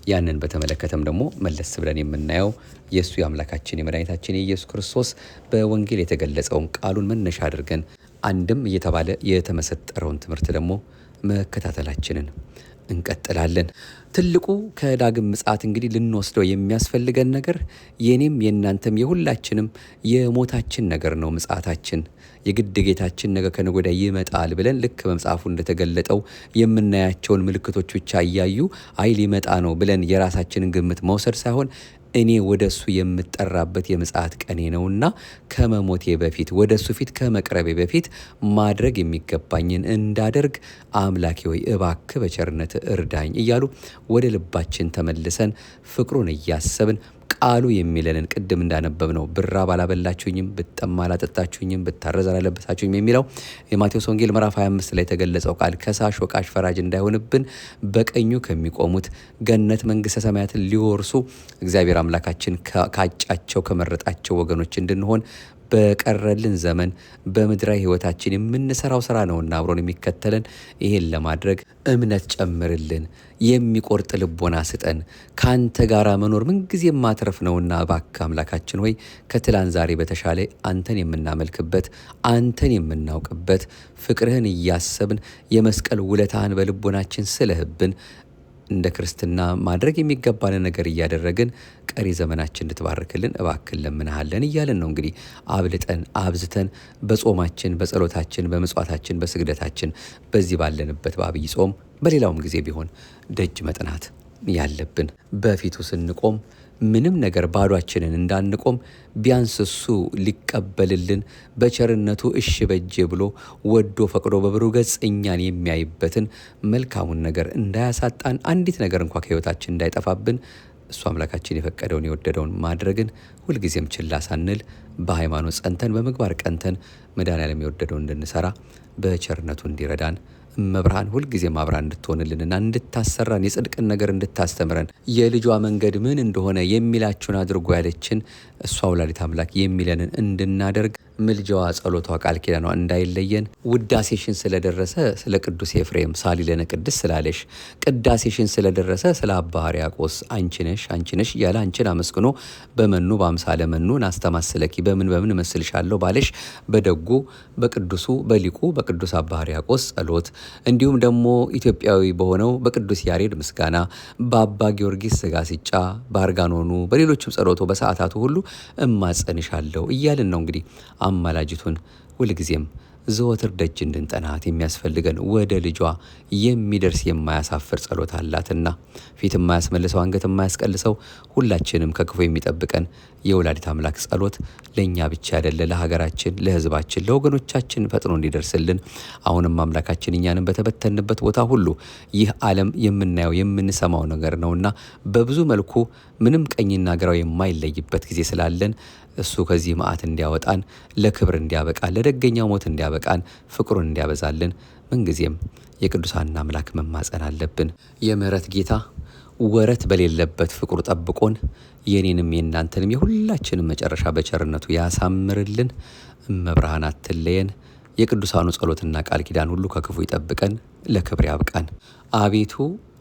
ያንን በተመለከተም ደግሞ መለስ ብለን የምናየው የእሱ የአምላካችን የመድኃኒታችን የኢየሱስ ክርስቶስ በወንጌል የተገለጸውን ቃሉን መነሻ አድርገን አንድም እየተባለ የተመሰጠረውን ትምህርት ደግሞ መከታተላችንን እንቀጥላለን። ትልቁ ከዳግም ምጽአት እንግዲህ ልንወስደው የሚያስፈልገን ነገር የኔም የእናንተም የሁላችንም የሞታችን ነገር ነው። ምጽአታችን የግድ ጌታችን ነገ ከነገ ወዲያ ይመጣል ብለን ልክ በመጽሐፉ እንደተገለጠው የምናያቸውን ምልክቶች ብቻ እያዩ አይ ሊመጣ ነው ብለን የራሳችንን ግምት መውሰድ ሳይሆን እኔ ወደ እሱ የምጠራበት የምጽአት ቀኔ ነውና ከመሞቴ በፊት ወደ እሱ ፊት ከመቅረቤ በፊት ማድረግ የሚገባኝን እንዳደርግ አምላኬ ሆይ እባክህ በቸርነት እርዳኝ እያሉ ወደ ልባችን ተመልሰን ፍቅሩን እያሰብን ቃሉ የሚለንን ቅድም እንዳነበብ ነው ብራብ አላበላችሁኝም፣ ብጠማ አላጠጣችሁኝም፣ ብታረዝ አላለበሳችሁኝም የሚለው የማቴዎስ ወንጌል ምዕራፍ 25 ላይ የተገለጸው ቃል ከሳሽ ወቃሽ ፈራጅ እንዳይሆንብን በቀኙ ከሚቆሙት ገነት መንግሥተ ሰማያትን ሊወርሱ እግዚአብሔር አምላካችን ካጫቸው ከመረጣቸው ወገኖች እንድንሆን በቀረልን ዘመን በምድራዊ ሕይወታችን የምንሰራው ስራ ነውና አብሮን የሚከተለን ይሄን ለማድረግ እምነት ጨምርልን፣ የሚቆርጥ ልቦና ስጠን። ካንተ ጋር መኖር ምንጊዜ ማትረፍ ነውና እባክህ አምላካችን ሆይ ከትላንት ዛሬ በተሻለ አንተን የምናመልክበት አንተን የምናውቅበት ፍቅርህን እያሰብን የመስቀል ውለታህን በልቦናችን ስለህብን እንደ ክርስትና ማድረግ የሚገባን ነገር እያደረግን ቀሪ ዘመናችን እንድትባርክልን እባክን ለምንሃለን እያለን ነው። እንግዲህ አብልጠን አብዝተን በጾማችን በጸሎታችን በምጽዋታችን በስግደታችን በዚህ ባለንበት በአብይ ጾም በሌላውም ጊዜ ቢሆን ደጅ መጥናት ያለብን በፊቱ ስንቆም ምንም ነገር ባዷችንን እንዳንቆም ቢያንስ እሱ ሊቀበልልን በቸርነቱ እሺ በጄ ብሎ ወዶ ፈቅዶ በብሩህ ገጽ እኛን የሚያይበትን መልካሙን ነገር እንዳያሳጣን አንዲት ነገር እንኳ ከሕይወታችን እንዳይጠፋብን እሱ አምላካችን የፈቀደውን የወደደውን ማድረግን ሁልጊዜም ችላ ሳንል በሃይማኖት ጸንተን በምግባር ቀንተን መድኃኔዓለም የወደደውን እንድንሰራ በቸርነቱ እንዲረዳን እመብርሃን ሁልጊዜም አብራ እንድትሆንልንና እንድታሰራን የጽድቅን ነገር እንድታስተምረን የልጇ መንገድ ምን እንደሆነ የሚላችሁን አድርጎ ያለችን እሷ ወላዲተ አምላክ የሚለንን እንድናደርግ ምልጃዋ፣ ጸሎቷ፣ ቃል ኪዳኗ እንዳይለየን ውዳሴሽን ስለደረሰ ስለ ቅዱስ ኤፍሬም ሳሊለነ ቅድስ ስላለሽ፣ ቅዳሴሽን ስለደረሰ ስለ አባ ሕርያቆስ አንቺ ነሽ እያለ አንቺን አመስግኖ በመኑ በአምሳለ መኑ ናስተማስለኪ በምን እመስልሻለሁ ባለሽ በደጉ በቅዱሱ በሊቁ በቅዱስ አባ ሕርያቆስ ጸሎት እንዲሁም ደግሞ ኢትዮጵያዊ በሆነው በቅዱስ ያሬድ ምስጋና በአባ ጊዮርጊስ ዘጋስጫ በአርጋኖኑ በሌሎችም ጸሎቶ በሰዓታቱ ሁሉ እማጸንሻለሁ እያልን ነው እንግዲህ አማላጅቱን ሁልጊዜም ዘወትር ደጅ እንድንጠናት የሚያስፈልገን ወደ ልጇ የሚደርስ የማያሳፍር ጸሎት አላትና ፊት የማያስመልሰው አንገት የማያስቀልሰው ሁላችንም ከክፉ የሚጠብቀን የወላዲተ አምላክ ጸሎት ለእኛ ብቻ አይደለ፣ ለሀገራችን፣ ለሕዝባችን፣ ለወገኖቻችን ፈጥኖ እንዲደርስልን አሁንም አምላካችን እኛንም በተበተንበት ቦታ ሁሉ ይህ ዓለም የምናየው የምንሰማው ነገር ነውና በብዙ መልኩ ምንም ቀኝና ግራው የማይለይበት ጊዜ ስላለን እሱ ከዚህ መዓት እንዲያወጣን ለክብር እንዲያበቃን ለደገኛው ሞት እንዲያበቃን ፍቅሩን እንዲያበዛልን ምንጊዜም የቅዱሳን አምላክ መማጸን አለብን። የምሕረት ጌታ ወረት በሌለበት ፍቅሩ ጠብቆን የኔንም የእናንተንም የሁላችንም መጨረሻ በቸርነቱ ያሳምርልን። እመብርሃን አትለየን። የቅዱሳኑ ጸሎትና ቃል ኪዳን ሁሉ ከክፉ ይጠብቀን፣ ለክብር ያብቃን። አቤቱ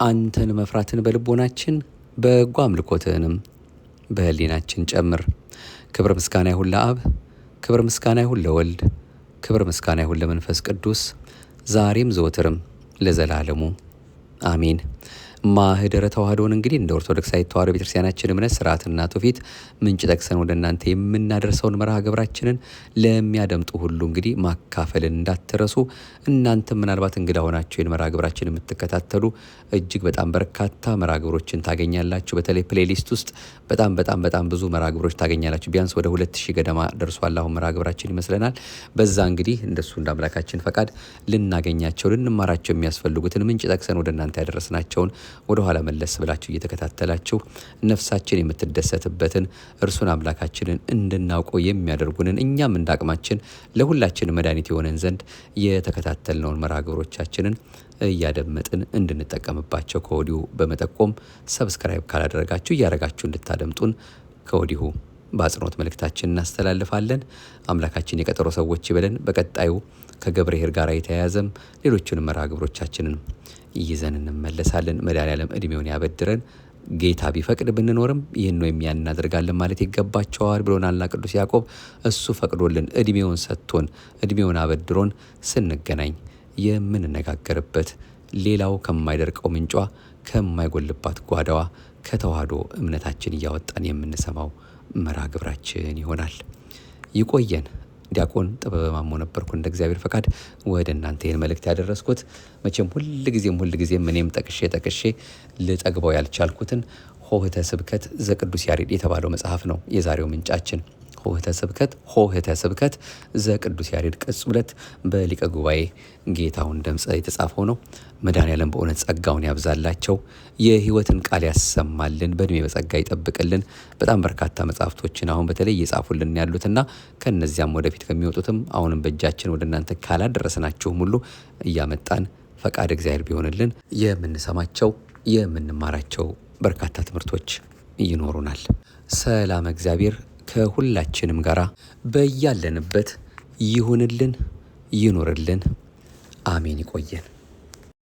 አንተን መፍራትን በልቦናችን በጎ አምልኮትህንም በህሊናችን ጨምር። ክብር ምስጋና ይሁን ለአብ፣ ክብር ምስጋና ይሁን ለወልድ፣ ክብር ምስጋና ይሁን ለመንፈስ ቅዱስ ዛሬም ዘወትርም ለዘላለሙ አሜን። ማህደረ ተዋህዶን እንግዲህ እንደ ኦርቶዶክሳዊት ተዋህዶ ቤተክርስቲያናችን እምነት ስርዓትና ትውፊት ምንጭ ጠቅሰን ወደ እናንተ የምናደርሰውን መርሃ ግብራችንን ለሚያደምጡ ሁሉ እንግዲህ ማካፈልን እንዳትረሱ። እናንተም ምናልባት እንግዳ ሆናችሁ ይህን መርሃ ግብራችን የምትከታተሉ እጅግ በጣም በርካታ መርሃ ግብሮችን ታገኛላችሁ። በተለይ ፕሌሊስት ውስጥ በጣም ብዙ መርሃ ግብሮች ታገኛላችሁ። ቢያንስ ወደ 2000 ገደማ ደርሷል አሁን መርሃ ግብራችን ይመስለናል። በዛ እንግዲህ እንደሱ እንደ አምላካችን ፈቃድ ልናገኛቸው ልንማራቸው የሚያስፈልጉትን ምንጭ ጠቅሰን ወደ እናንተ ያደረስናቸውን ወደ ኋላ መለስ ብላችሁ እየተከታተላችሁ ነፍሳችን የምትደሰትበትን እርሱን አምላካችንን እንድናውቀው የሚያደርጉንን እኛም እንዳቅማችን ለሁላችን መድኃኒት የሆነን ዘንድ የተከታተልነውን መርሃ ግብሮቻችንን እያደመጥን እንድንጠቀምባቸው ከወዲሁ በመጠቆም ሰብስክራይብ ካላደረጋችሁ እያደረጋችሁ እንድታደምጡን ከወዲሁ በአጽንኦት መልእክታችን እናስተላልፋለን። አምላካችን የቀጠሮ ሰዎች ይበለን። በቀጣዩ ከገብርኄር ጋር የተያያዘም ሌሎቹንም መርሃ ግብሮቻችንን ይዘን እንመለሳለን። መድኃኔዓለም ዕድሜውን ያበድረን። ጌታ ቢፈቅድ ብንኖርም ይህን ነው ያን እናደርጋለን ማለት ይገባቸዋል ብሎናልና ቅዱስ ያዕቆብ። እሱ ፈቅዶልን ዕድሜውን ሰጥቶን ዕድሜውን አበድሮን ስንገናኝ የምንነጋገርበት ሌላው ከማይደርቀው ምንጯ ከማይጎልባት ጓዳዋ ከተዋህዶ እምነታችን እያወጣን የምንሰማው መርሃ ግብራችን ይሆናል። ይቆየን። ዲያቆን ጥበበ ማሞ ነበርኩ እንደ እግዚአብሔር ፈቃድ ወደ እናንተ ይህን መልእክት ያደረስኩት። መቼም ሁልጊዜም እኔም ጠቅሼ ልጠግበው ያልቻልኩትን ሆህተ ስብከት ዘቅዱስ ያሬድ የተባለው መጽሐፍ ነው የዛሬው ምንጫችን። ሆህተ ስብከት ዘቅዱስ ያሬድ ቅጽ 2 በሊቀ ጉባኤ ጌታሁን ደምፀ የተጻፈው ነው። መድኃኔዓለም በእውነት ጸጋውን ያብዛላቸው፣ የሕይወትን ቃል ያሰማልን፣ በእድሜ በጸጋ ይጠብቅልን። በጣም በርካታ መጽሐፍቶችን አሁን በተለይ እየጻፉልን ያሉትና ከነዚያም ወደፊት ከሚወጡትም አሁንም በእጃችን ወደ እናንተ ካላደረስናችሁም ሁሉ እያመጣን ፈቃድ እግዚአብሔር ቢሆንልን የምንሰማቸው የምንማራቸው በርካታ ትምህርቶች ይኖሩናል። ሰላም እግዚአብሔር ከሁላችንም ጋራ በያለንበት ይሁንልን፣ ይኖርልን። አሜን። ይቆየን።